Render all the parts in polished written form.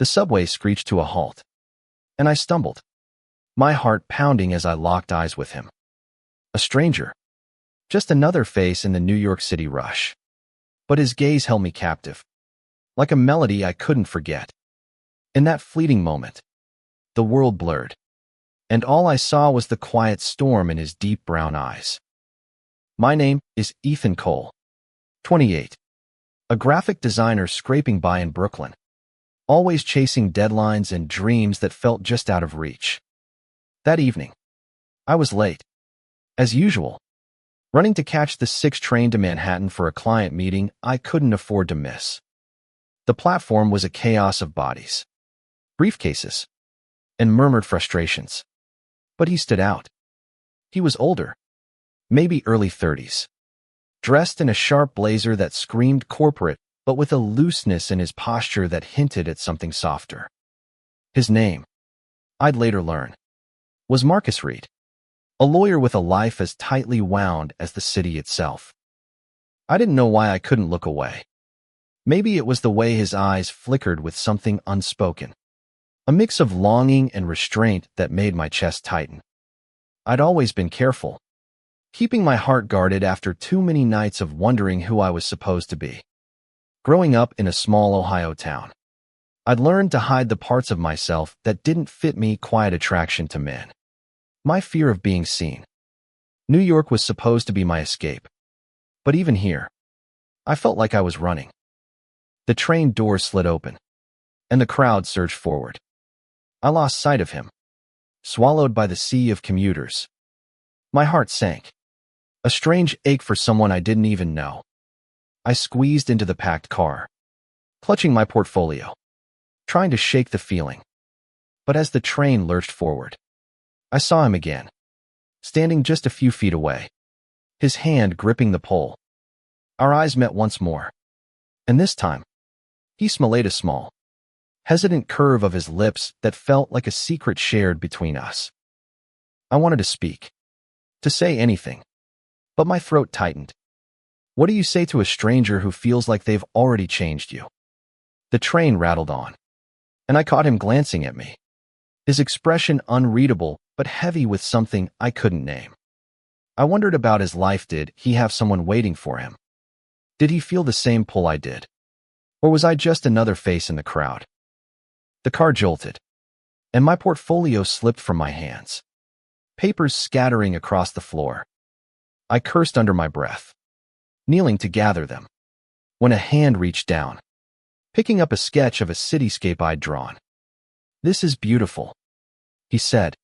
The subway screeched to a halt, and I stumbled, my heart pounding as I locked eyes with him. A stranger. Just another face in the New York City rush. But his gaze held me captive, like a melody I couldn't forget. In that fleeting moment, the world blurred, and all I saw was the quiet storm in his deep brown eyes. My name is Ethan Cole, 28, a graphic designer scraping by in Brooklyn, always chasing deadlines and dreams that felt just out of reach. That evening, I was late, as usual, running to catch the 6 train to Manhattan for a client meeting I couldn't afford to miss. The platform was a chaos of bodies, briefcases, and murmured frustrations. But he stood out. He was older, maybe early 30s, dressed in a sharp blazer that screamed corporate, but with a looseness in his posture that hinted at something softer. His name, I'd later learn, was Marcus Reed, a lawyer with a life as tightly wound as the city itself. I didn't know why I couldn't look away. Maybe it was the way his eyes flickered with something unspoken, a mix of longing and restraint that made my chest tighten. I'd always been careful, keeping my heart guarded after too many nights of wondering who I was supposed to be. Growing up in a small Ohio town, I'd learned to hide the parts of myself that didn't fit me. Quiet attraction to men, my fear of being seen. New York was supposed to be my escape, but even here, I felt like I was running. The train door slid open, and the crowd surged forward. I lost sight of him, swallowed by the sea of commuters. My heart sank, a strange ache for someone I didn't even know. I squeezed into the packed car, clutching my portfolio, trying to shake the feeling. But as the train lurched forward, I saw him again, standing just a few feet away, his hand gripping the pole. Our eyes met once more, and this time, he smiled a small, hesitant curve of his lips that felt like a secret shared between us. I wanted to speak, to say anything, but my throat tightened. What do you say to a stranger who feels like they've already changed you? The train rattled on, and I caught him glancing at me, his expression unreadable but heavy with something I couldn't name. I wondered about his life. Did he have someone waiting for him? Did he feel the same pull I did? Or was I just another face in the crowd? The car jolted, and my portfolio slipped from my hands, papers scattering across the floor. I cursed under my breath, kneeling to gather them, when a hand reached down, picking up a sketch of a cityscape I'd drawn. "This is beautiful," he said,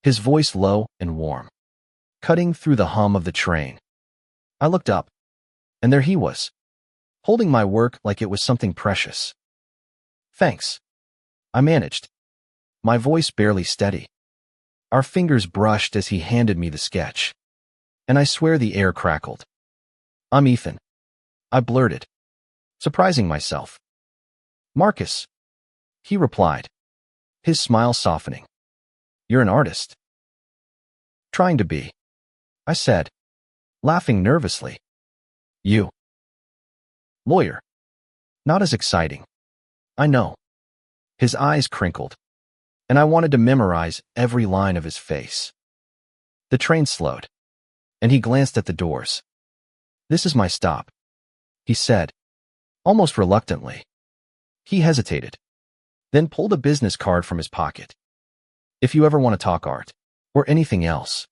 his voice low and warm, cutting through the hum of the train. I looked up, and there he was, holding my work like it was something precious. "Thanks," I managed, my voice barely steady. Our fingers brushed as he handed me the sketch, and I swear the air crackled. "I'm Ethan," I blurted, surprising myself. "Marcus," he replied, his smile softening. "You're an artist." "Trying to be," I said, laughing nervously. "You?" "Lawyer. Not as exciting." "I know." His eyes crinkled, and I wanted to memorize every line of his face. The train slowed, and he glanced at the doors. "This is my stop," he said, almost reluctantly. He hesitated, then pulled a business card from his pocket. "If you ever want to talk art, or anything else."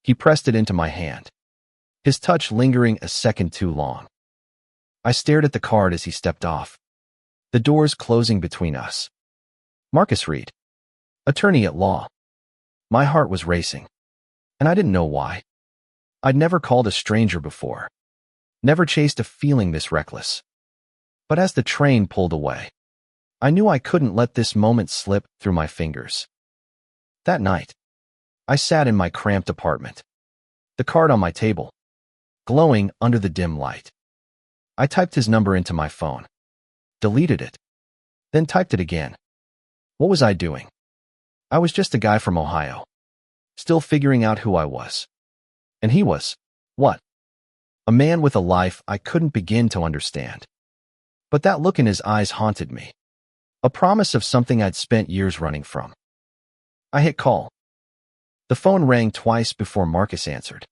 He pressed it into my hand, his touch lingering a second too long. I stared at the card as he stepped off, the doors closing between us. Marcus Reed, attorney at law. My heart was racing, and I didn't know why. I'd never called a stranger before, never chased a feeling this reckless. But as the train pulled away, I knew I couldn't let this moment slip through my fingers. That night, I sat in my cramped apartment, the card on my table, glowing under the dim light. I typed his number into my phone, deleted it, then typed it again. What was I doing? I was just a guy from Ohio, still figuring out who I was. And he was, what? A man with a life I couldn't begin to understand. But that look in his eyes haunted me. A promise of something I'd spent years running from. I hit call. The phone rang twice before Marcus answered.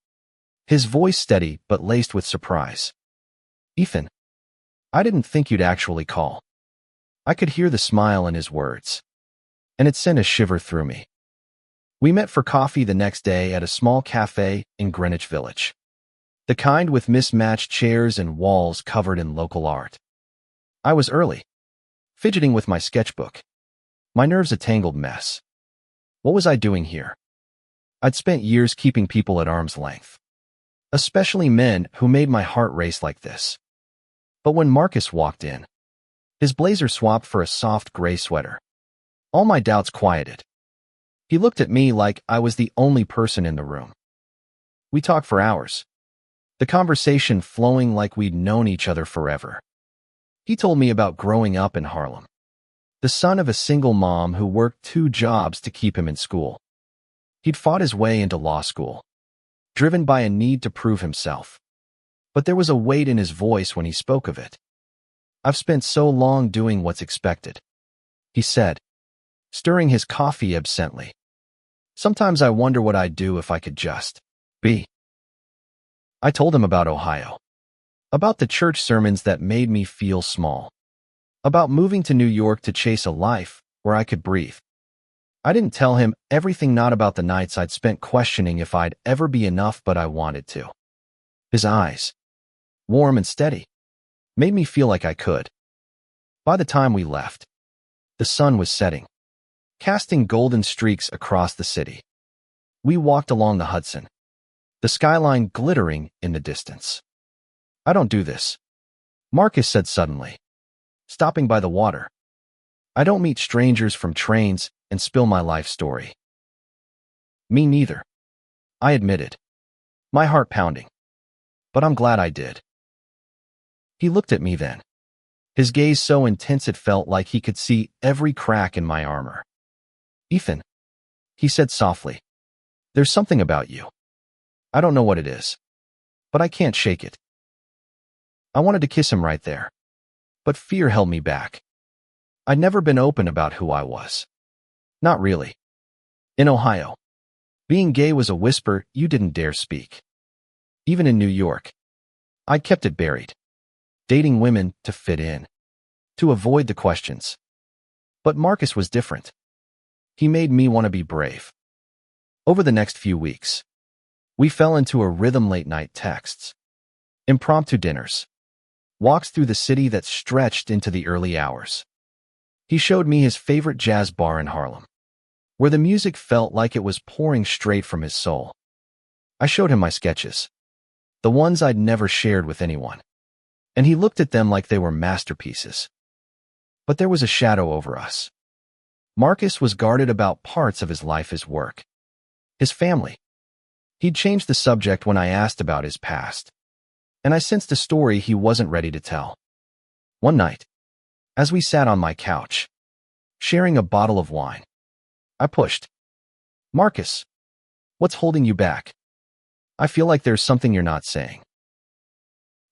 His voice steady but laced with surprise. Ethan, I didn't think you'd actually call. I could hear the smile in his words, and it sent a shiver through me. We met for coffee the next day at a small cafe in Greenwich Village. The kind with mismatched chairs and walls covered in local art. I was early, fidgeting with my sketchbook, my nerves a tangled mess. What was I doing here? I'd spent years keeping people at arm's length, especially men who made my heart race like this. But when Marcus walked in, his blazer swapped for a soft gray sweater. All my doubts quieted. He looked at me like I was the only person in the room. We talked for hours, the conversation flowing like we'd known each other forever. He told me about growing up in Harlem, the son of a single mom who worked 2 jobs to keep him in school. He'd fought his way into law school, driven by a need to prove himself. But there was a weight in his voice when he spoke of it. I've spent so long doing what's expected, he said, stirring his coffee absently. Sometimes I wonder what I'd do if I could just be. I told him about Ohio, about the church sermons that made me feel small, about moving to New York to chase a life where I could breathe. I didn't tell him everything, not about the nights I'd spent questioning if I'd ever be enough, but I wanted to. His eyes, warm and steady, made me feel like I could. By the time we left, the sun was setting, casting golden streaks across the city. We walked along the Hudson, the skyline glittering in the distance. I don't do this, Marcus said suddenly, stopping by the water. I don't meet strangers from trains and spill my life story. Me neither, I admitted, my heart pounding. But I'm glad I did. He looked at me then, his gaze so intense it felt like he could see every crack in my armor. Ethan, he said softly, there's something about you. I don't know what it is, but I can't shake it. I wanted to kiss him right there, but fear held me back. I'd never been open about who I was. Not really. In Ohio, being gay was a whisper you didn't dare speak. Even in New York, I kept it buried, dating women to fit in, to avoid the questions. But Marcus was different. He made me want to be brave. Over the next few weeks, we fell into a rhythm: late-night texts, impromptu dinners, walks through the city that stretched into the early hours. He showed me his favorite jazz bar in Harlem, where the music felt like it was pouring straight from his soul. I showed him my sketches, the ones I'd never shared with anyone, and he looked at them like they were masterpieces. But there was a shadow over us. Marcus was guarded about parts of his life: his work, his family. He'd changed the subject when I asked about his past, and I sensed a story he wasn't ready to tell. One night, as we sat on my couch, sharing a bottle of wine, I pushed. Marcus, what's holding you back? I feel like there's something you're not saying.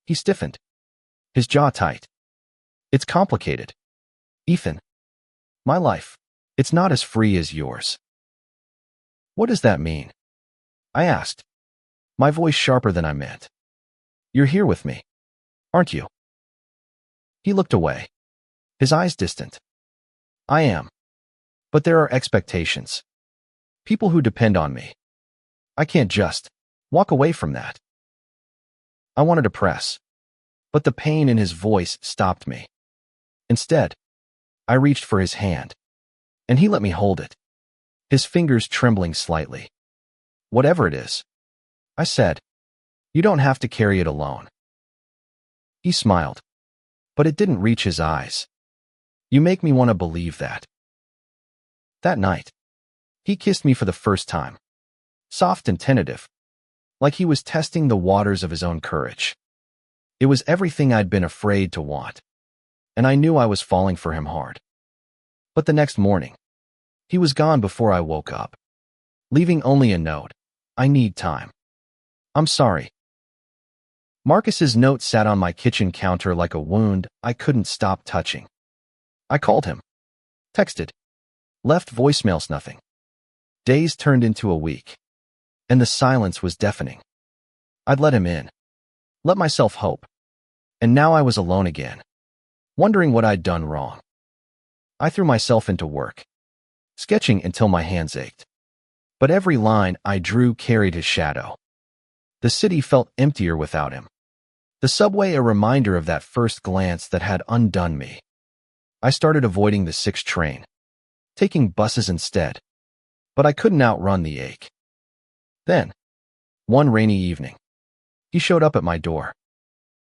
He stiffened, his jaw tight. It's complicated, Ethan. My life, it's not as free as yours. What does that mean? I asked, my voice sharper than I meant. You're here with me, aren't you? He looked away, his eyes distant. I am. But there are expectations. People who depend on me. I can't just walk away from that. I wanted to press, but the pain in his voice stopped me. Instead, I reached for his hand, and he let me hold it, his fingers trembling slightly. Whatever it is, I said, you don't have to carry it alone. He smiled, but it didn't reach his eyes. You make me want to believe that. That night, he kissed me for the first time, soft and tentative, like he was testing the waters of his own courage. It was everything I'd been afraid to want, and I knew I was falling for him hard. But the next morning, he was gone before I woke up, leaving only a note. I need time. I'm sorry. Marcus's note sat on my kitchen counter like a wound I couldn't stop touching. I called him, Texted. Left voicemails, nothing. Days turned into a week, and the silence was deafening. I'd let him in, let myself hope, and now I was alone again, wondering what I'd done wrong. I threw myself into work, sketching until my hands ached. But every line I drew carried his shadow. The city felt emptier without him. The subway a reminder of that first glance that had undone me. I started avoiding the 6 train, taking buses instead, but I couldn't outrun the ache. Then, one rainy evening, he showed up at my door.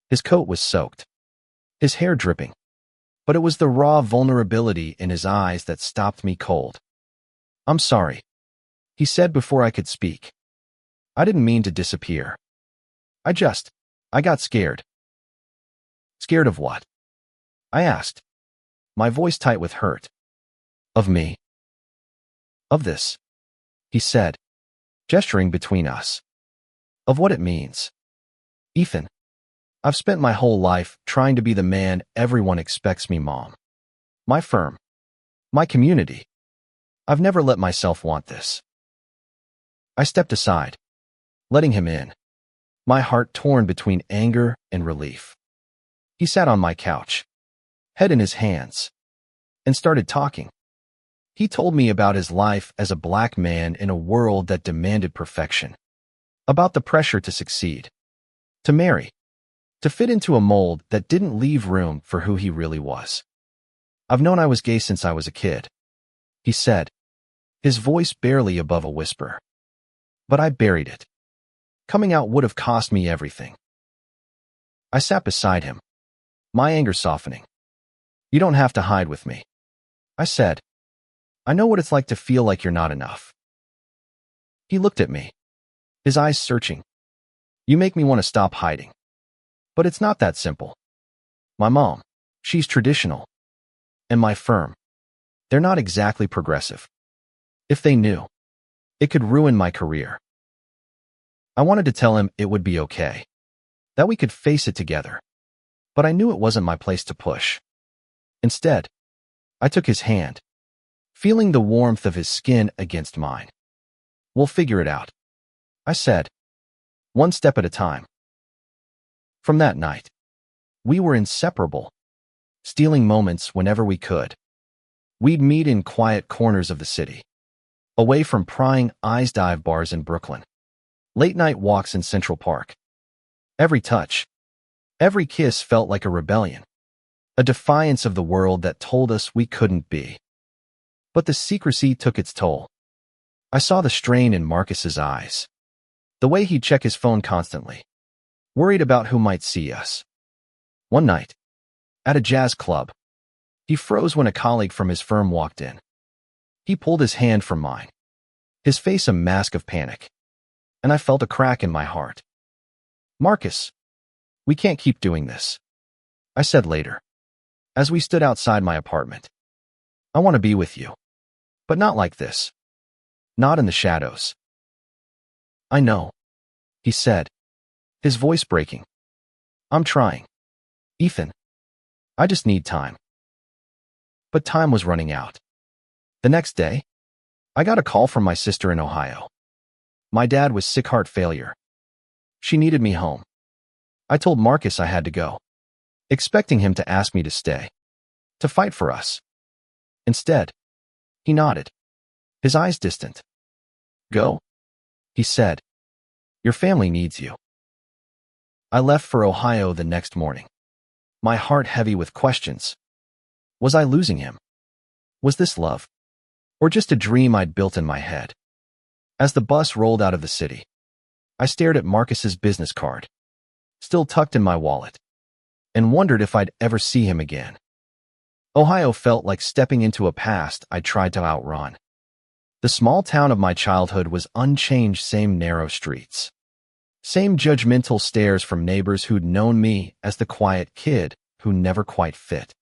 His coat was soaked, his hair dripping, but it was the raw vulnerability in his eyes that stopped me cold. "I'm sorry," he said before I could speak. "I didn't mean to disappear. I got scared." "Scared of what?" I asked, my voice tight with hurt. "Of me." "Of this," he said, gesturing between us. "Of what it means. Ethan, I've spent my whole life trying to be the man everyone expects me, Mom. My firm. My community. I've never let myself want this." I stepped aside, letting him in, my heart torn between anger and relief. He sat on my couch, head in his hands, and started talking. He told me about his life as a black man in a world that demanded perfection, about the pressure to succeed, to marry, to fit into a mold that didn't leave room for who he really was. "I've known I was gay since I was a kid," he said, his voice barely above a whisper. "But I buried it. Coming out would have cost me everything." I sat beside him, my anger softening. "You don't have to hide with me," I said. "I know what it's like to feel like you're not enough." He looked at me, his eyes searching. "You make me want to stop hiding. But it's not that simple. My mom, she's traditional. And my firm, they're not exactly progressive. If they knew, it could ruin my career." I wanted to tell him it would be okay, that we could face it together, but I knew it wasn't my place to push. Instead, I took his hand, feeling the warmth of his skin against mine. "We'll figure it out," I said, "one step at a time." From that night, we were inseparable, stealing moments whenever we could. We'd meet in quiet corners of the city, away from prying eyes dive bars in Brooklyn, late-night walks in Central Park. Every touch, every kiss felt like a rebellion, a defiance of the world that told us we couldn't be. But the secrecy took its toll. I saw the strain in Marcus's eyes, the way he'd check his phone constantly, worried about who might see us. One night, at a jazz club, he froze when a colleague from his firm walked in. He pulled his hand from mine, his face a mask of panic, and I felt a crack in my heart. "Marcus, we can't keep doing this," I said later, as we stood outside my apartment. "I want to be with you, but not like this. Not in the shadows." "I know," he said, his voice breaking. "I'm trying. Ethan, I just need time." But time was running out. The next day, I got a call from my sister in Ohio. My dad was sick, heart failure. She needed me home. I told Marcus I had to go, expecting him to ask me to stay, to fight for us. Instead, he nodded, his eyes distant. "Go," he said. "Your family needs you." I left for Ohio the next morning, my heart heavy with questions. Was I losing him? Was this love? Or just a dream I'd built in my head? As the bus rolled out of the city, I stared at Marcus's business card, still tucked in my wallet, and wondered if I'd ever see him again. Ohio felt like stepping into a past I tried to outrun. The small town of my childhood was unchanged, same narrow streets, same judgmental stares from neighbors who'd known me as the quiet kid who never quite fit.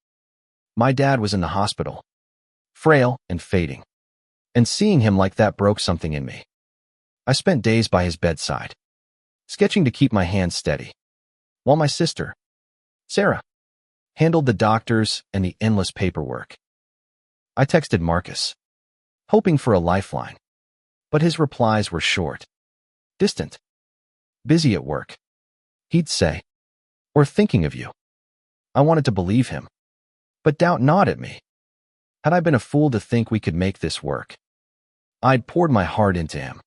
My dad was in the hospital, frail and fading, and seeing him like that broke something in me. I spent days by his bedside, sketching to keep my hands steady, while my sister, Sarah, handled the doctors and the endless paperwork. I texted Marcus, hoping for a lifeline, but his replies were short, distant. Busy at work, he'd say, or thinking of you. I wanted to believe him, but doubt gnawed at me. Had I been a fool to think we could make this work? I'd poured my heart into him,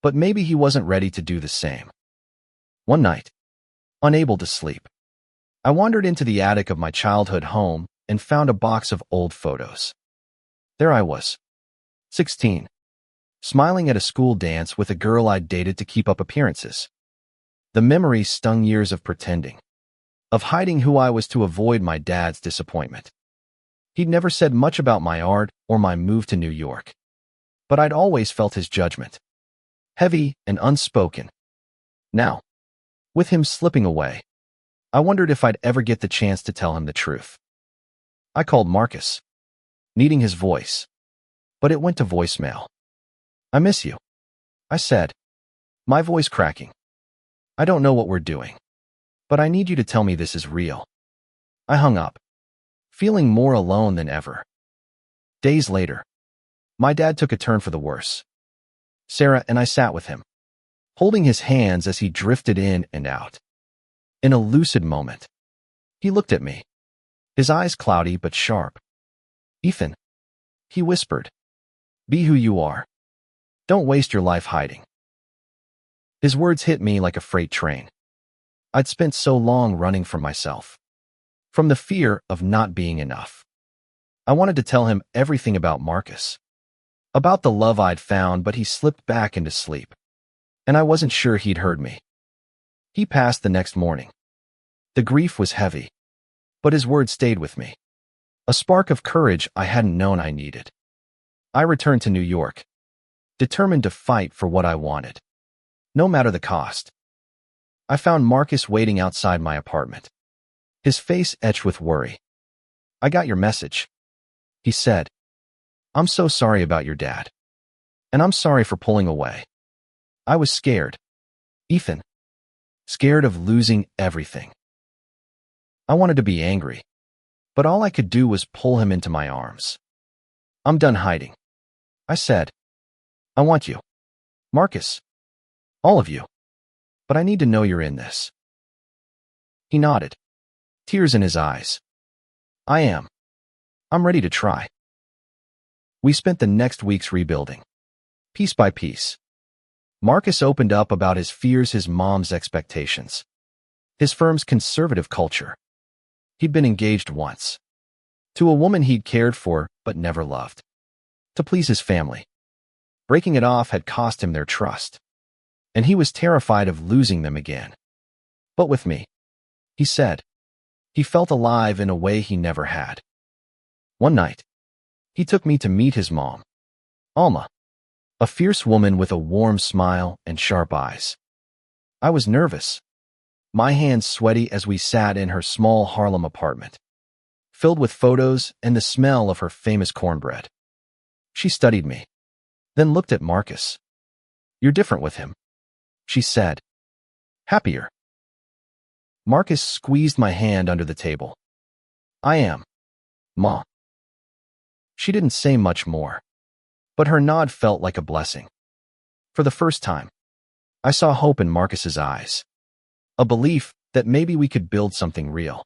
but maybe he wasn't ready to do the same. One night, unable to sleep, I wandered into the attic of my childhood home and found a box of old photos. There I was, 16, smiling at a school dance with a girl I'd dated to keep up appearances. The memories stung years of pretending, of hiding who I was to avoid my dad's disappointment. He'd never said much about my art or my move to New York, but I'd always felt his judgment, heavy and unspoken. Now, with him slipping away, I wondered if I'd ever get the chance to tell him the truth. I called Marcus, needing his voice, but it went to voicemail. I miss you, I said, my voice cracking. I don't know what we're doing, but I need you to tell me this is real. I hung up, feeling more alone than ever. Days later, my dad took a turn for the worse. Sarah and I sat with him, holding his hands as he drifted in and out. In a lucid moment, he looked at me, his eyes cloudy but sharp. Ethan, he whispered, be who you are. Don't waste your life hiding. His words hit me like a freight train. I'd spent so long running from myself, from the fear of not being enough. I wanted to tell him everything about Marcus, about the love I'd found, but he slipped back into sleep, and I wasn't sure he'd heard me. He passed the next morning. The grief was heavy, but his words stayed with me, a spark of courage I hadn't known I needed. I returned to New York, determined to fight for what I wanted, no matter the cost. I found Marcus waiting outside my apartment, his face etched with worry. I got your message, he said. I'm so sorry about your dad, and I'm sorry for pulling away. I was scared, Ethan, scared of losing everything. I wanted to be angry, but all I could do was pull him into my arms. I'm done hiding, I said. I want you, Marcus, all of you, but I need to know you're in this. He nodded, tears in his eyes. I am. I'm ready to try. We spent the next weeks rebuilding, piece by piece. Marcus opened up about his fears, his mom's expectations, his firm's conservative culture. He'd been engaged once, to a woman he'd cared for but never loved, to please his family. Breaking it off had cost him their trust, and he was terrified of losing them again. But with me, he said, he felt alive in a way he never had. One night, he took me to meet his mom, Alma, a fierce woman with a warm smile and sharp eyes. I was nervous, my hands sweaty as we sat in her small Harlem apartment, filled with photos and the smell of her famous cornbread. She studied me, then looked at Marcus. You're different with him, she said. Happier. Marcus squeezed my hand under the table. I am, Ma. She didn't say much more, but her nod felt like a blessing. For the first time, I saw hope in Marcus's eyes, a belief that maybe we could build something real.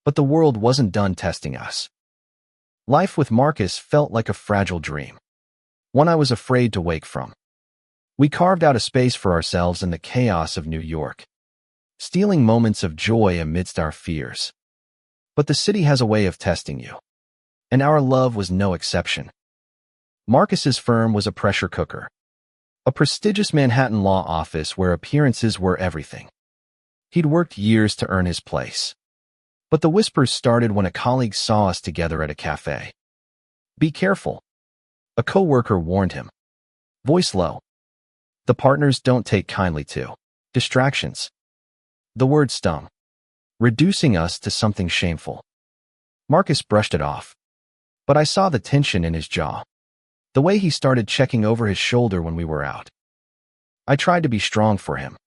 But the world wasn't done testing us. Life with Marcus felt like a fragile dream, one I was afraid to wake from. We carved out a space for ourselves in the chaos of New York, stealing moments of joy amidst our fears. But the city has a way of testing you, and our love was no exception. Marcus's firm was a pressure cooker, a prestigious Manhattan law office where appearances were everything. He'd worked years to earn his place, but the whispers started when a colleague saw us together at a cafe. Be careful, a coworker warned him, voice low. The partners don't take kindly to distractions. The word stung, reducing us to something shameful. Marcus brushed it off, but I saw the tension in his jaw, the way he started checking over his shoulder when we were out. I tried to be strong for him,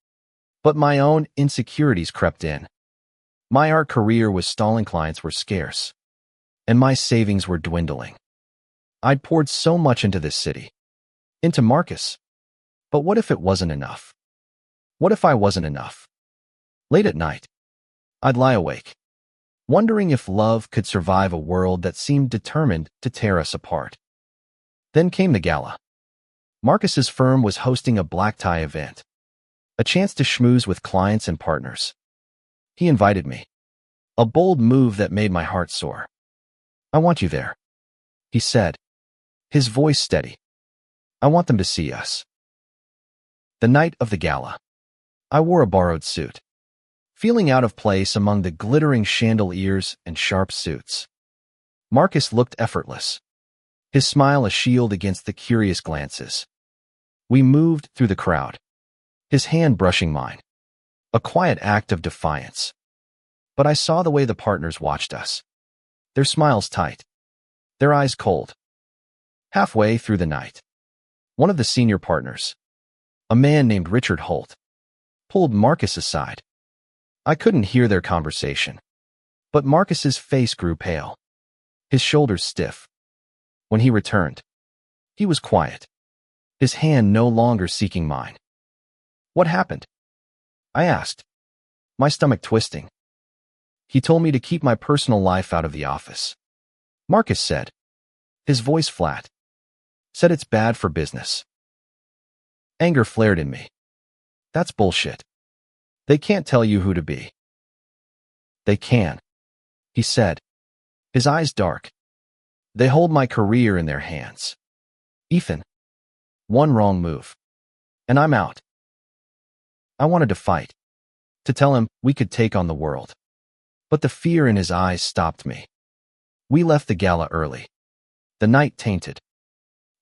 but my own insecurities crept in. My art career was stalling, clients were scarce, and my savings were dwindling. I'd poured so much into this city, into Marcus. But what if it wasn't enough? What if I wasn't enough? Late at night, I'd lie awake, wondering if love could survive a world that seemed determined to tear us apart. Then came the gala. Marcus's firm was hosting a black tie event, a chance to schmooze with clients and partners. He invited me, a bold move that made my heart soar. "I want you there," he said, his voice steady. "I want them to see us." The night of the gala, I wore a borrowed suit, feeling out of place among the glittering chandeliers and sharp suits. Marcus looked effortless, his smile a shield against the curious glances. We moved through the crowd, his hand brushing mine, a quiet act of defiance. But I saw the way the partners watched us, their smiles tight, their eyes cold. Halfway through the night, one of the senior partners, a man named Richard Holt, pulled Marcus aside. I couldn't hear their conversation, but Marcus's face grew pale, his shoulders stiff. When he returned, he was quiet, his hand no longer seeking mine. "What happened?" I asked, my stomach twisting. "He told me to keep my personal life out of the office," Marcus said, his voice flat. "Said it's bad for business." Anger flared in me. "That's bullshit. They can't tell you who to be." "They can," he said, his eyes dark. "They hold my career in their hands. Ethan, one wrong move, and I'm out." I wanted to fight, to tell him we could take on the world. But the fear in his eyes stopped me. We left the gala early, the night tainted.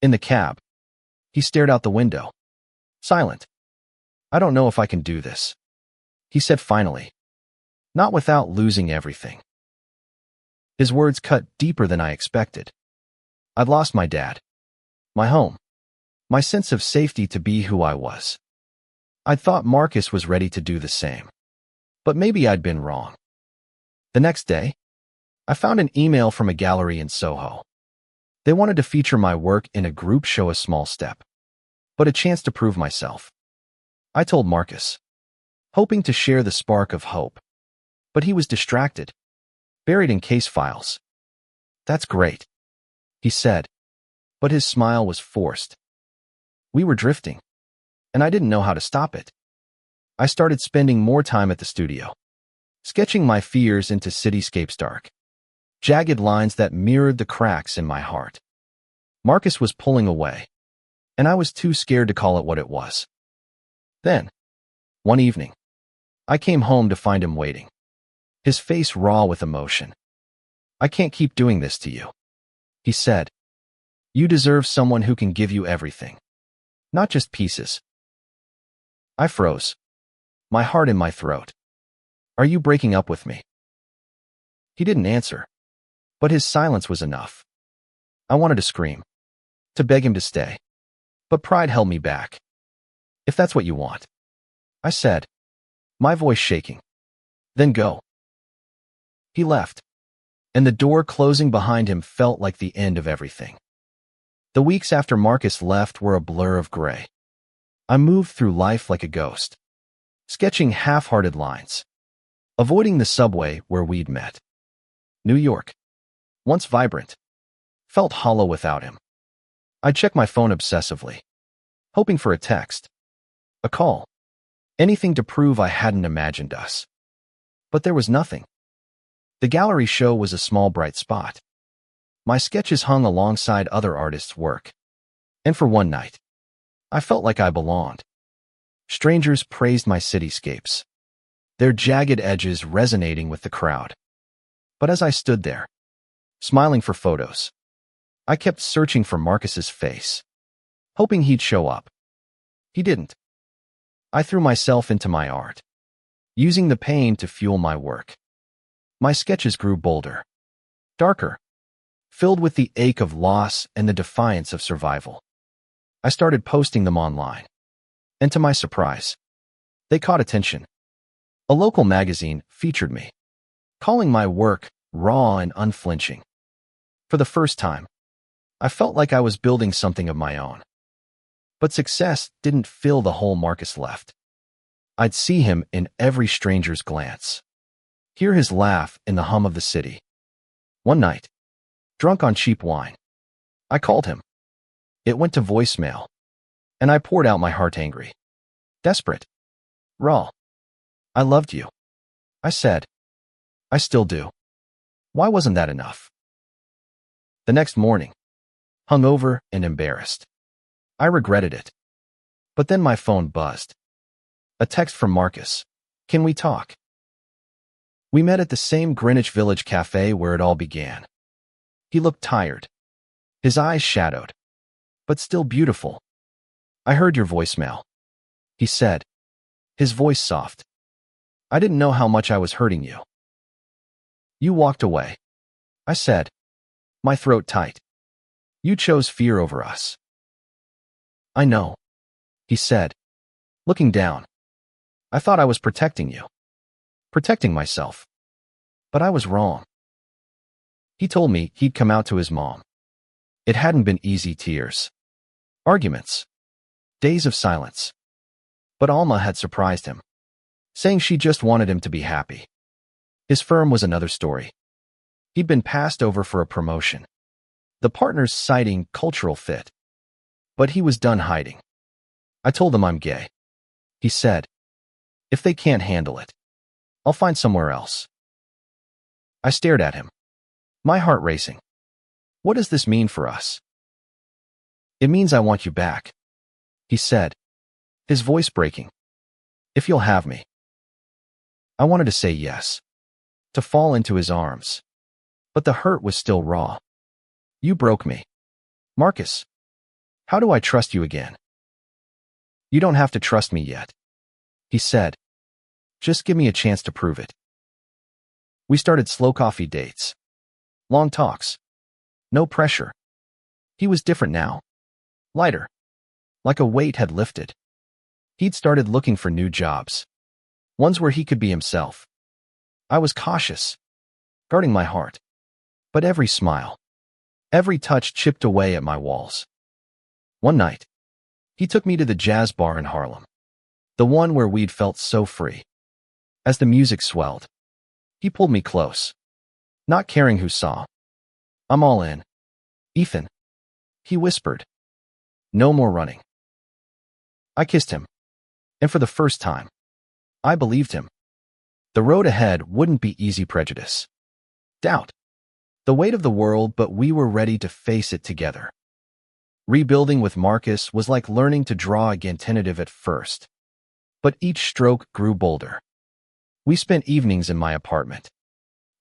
In the cab, he stared out the window, silent. "I don't know if I can do this," he said finally, "not without losing everything." His words cut deeper than I expected. I'd lost my dad, my home, my sense of safety to be who I was. I thought Marcus was ready to do the same, but maybe I'd been wrong. The next day, I found an email from a gallery in Soho. They wanted to feature my work in a group show, a small step, but a chance to prove myself. I told Marcus, hoping to share the spark of hope, but he was distracted, buried in case files. "That's great," he said, but his smile was forced. We were drifting, and I didn't know how to stop it. I started spending more time at the studio, sketching my fears into cityscapes, dark, jagged lines that mirrored the cracks in my heart. Marcus was pulling away, and I was too scared to call it what it was. Then, one evening, I came home to find him waiting, his face raw with emotion. "I can't keep doing this to you," he said. "You deserve someone who can give you everything, not just pieces." I froze, my heart in my throat. "Are you breaking up with me?" He didn't answer, but his silence was enough. I wanted to scream, to beg him to stay, but pride held me back. "If that's what you want," I said, my voice shaking, "then go." He left, and the door closing behind him felt like the end of everything. The weeks after Marcus left were a blur of gray. I moved through life like a ghost, sketching half-hearted lines, avoiding the subway where we'd met. New York, once vibrant, felt hollow without him. I'd check my phone obsessively, hoping for a text, a call, anything to prove I hadn't imagined us. But there was nothing. The gallery show was a small bright spot. My sketches hung alongside other artists' work, and for one night, I felt like I belonged. Strangers praised my cityscapes, their jagged edges resonating with the crowd. But as I stood there, smiling for photos, I kept searching for Marcus's face, hoping he'd show up. He didn't. I threw myself into my art, using the pain to fuel my work. My sketches grew bolder, darker, filled with the ache of loss and the defiance of survival. I started posting them online, and to my surprise, they caught attention. A local magazine featured me, calling my work raw and unflinching. For the first time, I felt like I was building something of my own. But success didn't fill the hole Marcus left. I'd see him in every stranger's glance, hear his laugh in the hum of the city. One night, drunk on cheap wine, I called him. It went to voicemail, and I poured out my heart angry, desperate, raw. I loved you, I said. I still do. Why wasn't that enough? The next morning, hungover and embarrassed, I regretted it. But then my phone buzzed. A text from Marcus. Can we talk? We met at the same Greenwich Village cafe where it all began. He looked tired, his eyes shadowed, but still beautiful. I heard your voicemail, he said, his voice soft. I didn't know how much I was hurting you. You walked away, I said, my throat tight. You chose fear over us. I know, he said, looking down. I thought I was protecting you, protecting myself. But I was wrong. He told me he'd come out to his mom. It hadn't been easy tears, arguments, days of silence. But Alma had surprised him, saying she just wanted him to be happy. His firm was another story. He'd been passed over for a promotion, the partners citing cultural fit. But he was done hiding. I told them I'm gay. He said, if they can't handle it, I'll find somewhere else. I stared at him, my heart racing. What does this mean for us? It means I want you back, he said, his voice breaking. If you'll have me. I wanted to say yes, to fall into his arms. But the hurt was still raw. You broke me. Marcus, how do I trust you again? You don't have to trust me yet, he said. Just give me a chance to prove it. We started slow coffee dates. Long talks. No pressure. He was different now. Lighter. Like a weight had lifted. He'd started looking for new jobs. Ones where he could be himself. I was cautious, guarding my heart. But every smile, every touch chipped away at my walls. One night, he took me to the jazz bar in Harlem. The one where we'd felt so free. As the music swelled, he pulled me close, not caring who saw. I'm all in. Ethan, he whispered. No more running. I kissed him, and for the first time, I believed him. The road ahead wouldn't be easy. Prejudice, doubt, the weight of the world, but we were ready to face it together. Rebuilding with Marcus was like learning to draw again, tentative at first. But each stroke grew bolder. We spent evenings in my apartment,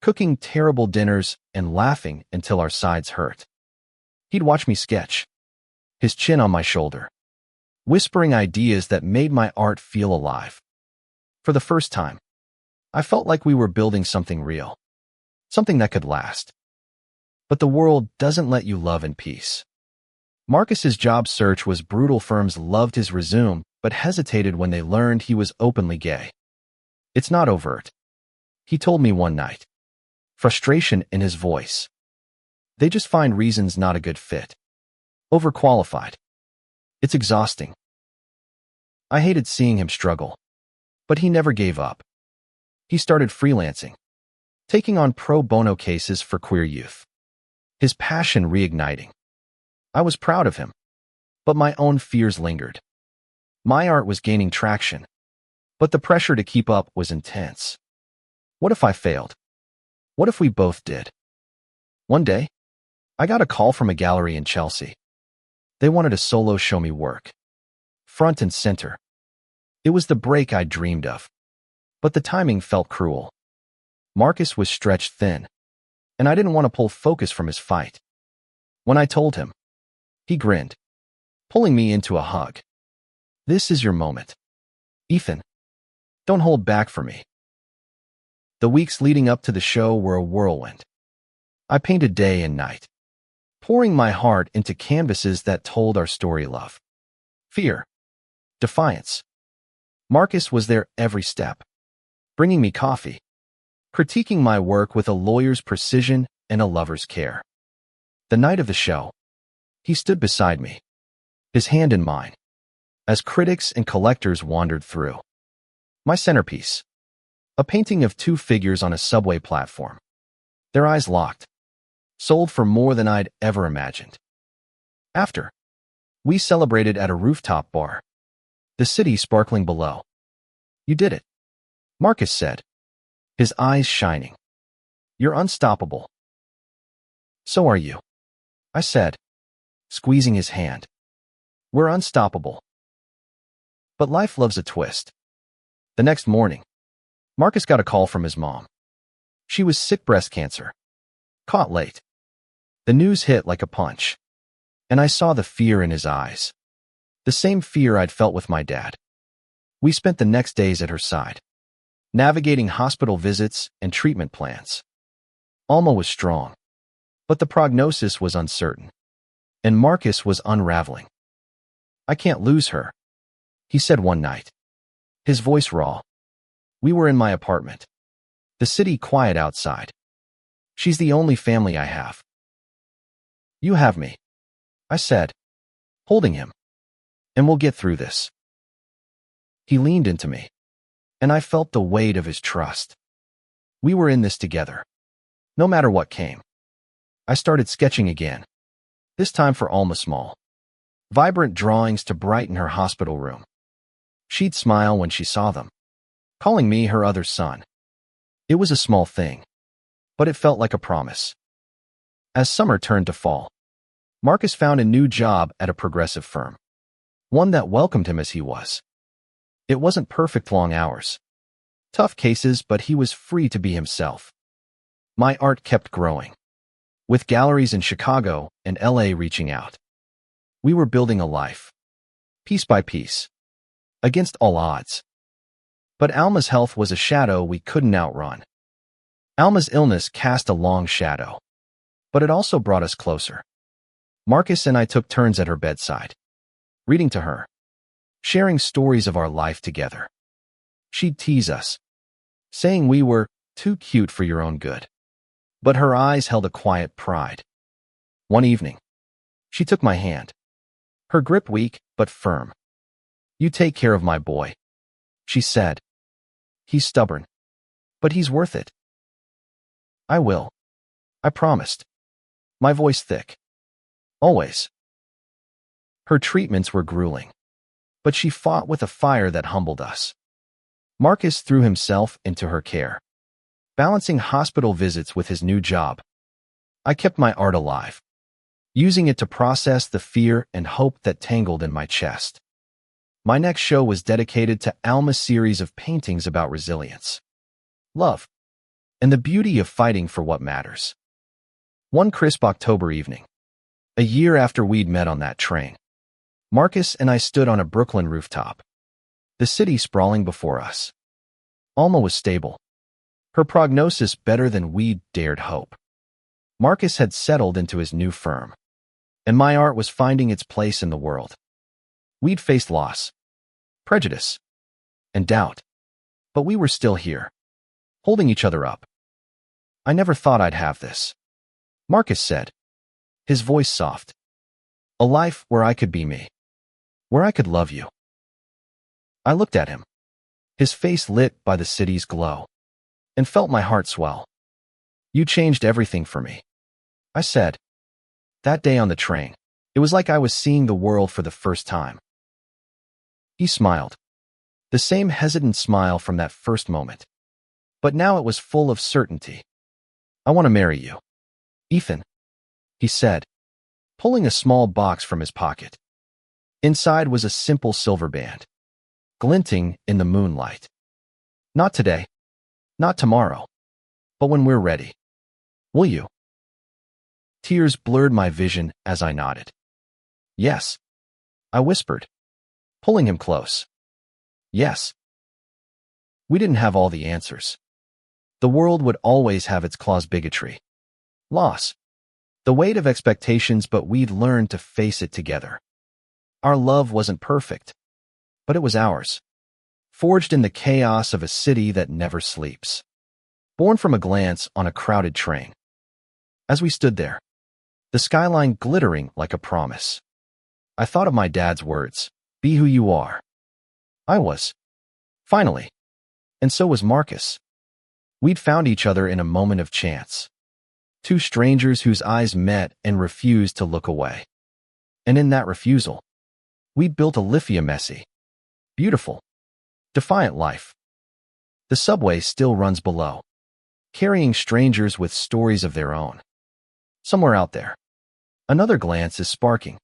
cooking terrible dinners and laughing until our sides hurt. He'd watch me sketch, his chin on my shoulder, whispering ideas that made my art feel alive. For the first time, I felt like we were building something real, something that could last. But the world doesn't let you love in peace. Marcus's job search was brutal. Firms loved his resume, but hesitated when they learned he was openly gay. It's not overt, he told me one night, frustration in his voice. They just find reasons not a good fit. Overqualified. It's exhausting. I hated seeing him struggle, but he never gave up. He started freelancing, taking on pro bono cases for queer youth. His passion reigniting. I was proud of him, but my own fears lingered. My art was gaining traction, but the pressure to keep up was intense. What if I failed? What if we both did? One day, I got a call from a gallery in Chelsea. They wanted a solo show me work, front and center. It was the break I dreamed of, but the timing felt cruel. Marcus was stretched thin, and I didn't want to pull focus from his fight. When I told him, he grinned, pulling me into a hug. This is your moment, Ethan. Don't hold back for me. The weeks leading up to the show were a whirlwind. I painted day and night, pouring my heart into canvases that told our story: love, fear, defiance. Marcus was there every step, bringing me coffee, critiquing my work with a lawyer's precision and a lover's care. The night of the show, He stood beside me, his hand in mine, as critics and collectors wandered through. My centerpiece, a painting of two figures on a subway platform, their eyes locked, sold for more than I'd ever imagined. After, we celebrated at a rooftop bar, the city sparkling below. You did it, Marcus said, his eyes shining. You're unstoppable. So are you, I said, squeezing his hand. We're unstoppable. But life loves a twist. The next morning, Marcus got a call from his mom. She was sick, breast cancer. Caught late. The news hit like a punch, and I saw the fear in his eyes. The same fear I'd felt with my dad. We spent the next days at her side, navigating hospital visits and treatment plans. Alma was strong, but the prognosis was uncertain, and Marcus was unraveling. I can't lose her, he said one night, his voice raw. We were in my apartment, the city quiet outside. She's the only family I have. You have me, I said, holding him, and we'll get through this. He leaned into me, and I felt the weight of his trust. We were in this together, no matter what came. I started sketching again, this time for Alma Small. Vibrant drawings to brighten her hospital room. She'd smile when she saw them, calling me her other son. It was a small thing, but it felt like a promise. As summer turned to fall, Marcus found a new job at a progressive firm, one that welcomed him as he was. It wasn't perfect long hours, tough cases, but he was free to be himself. My art kept growing, with galleries in Chicago and LA reaching out. We were building a life, piece by piece, against all odds. But Alma's health was a shadow we couldn't outrun. Alma's illness cast a long shadow, but it also brought us closer. Marcus and I took turns at her bedside, reading to her, sharing stories of our life together. She'd tease us, saying we were too cute for your own good. But her eyes held a quiet pride. One evening, she took my hand, her grip weak but firm. You take care of my boy, she said. He's stubborn, but he's worth it. I will, I promised, my voice thick. Always. Her treatments were grueling, but she fought with a fire that humbled us. Marcus threw himself into her care, balancing hospital visits with his new job. I kept my art alive, using it to process the fear and hope that tangled in my chest. My next show was dedicated to Alma's series of paintings about resilience, love, and the beauty of fighting for what matters. One crisp October evening, a year after we'd met on that train, Marcus and I stood on a Brooklyn rooftop, the city sprawling before us. Alma was stable, her prognosis better than we'd dared hope. Marcus had settled into his new firm, and my art was finding its place in the world. We'd faced loss, prejudice, and doubt, but we were still here, holding each other up. I never thought I'd have this, Marcus said, his voice soft. A life where I could be me, where I could love you. I looked at him, his face lit by the city's glow, and felt my heart swell. You changed everything for me, I said. That day on the train, it was like I was seeing the world for the first time. He smiled, the same hesitant smile from that first moment. But now it was full of certainty. I want to marry you, Ethan, he said, pulling a small box from his pocket. Inside was a simple silver band, glinting in the moonlight. Not today, not tomorrow, but when we're ready. Will you? Tears blurred my vision as I nodded. Yes, I whispered, pulling him close. Yes. We didn't have all the answers. The world would always have its claws: bigotry, loss, the weight of expectations, but we'd learned to face it together. Our love wasn't perfect, but it was ours, forged in the chaos of a city that never sleeps, born from a glance on a crowded train. As we stood there, the skyline glittering like a promise. I thought of my dad's words, "Be who you are." I was. Finally. And so was Marcus. We'd found each other in a moment of chance. Two strangers whose eyes met and refused to look away. And in that refusal, we'd built a messy, beautiful, defiant life. The subway still runs below, carrying strangers with stories of their own. Somewhere out there, another glance is sparking.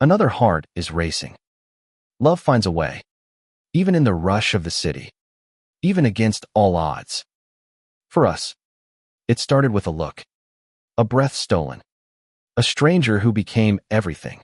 Another heart is racing. Love finds a way, even in the rush of the city, even against all odds. For us, it started with a look, a breath stolen, a stranger who became everything.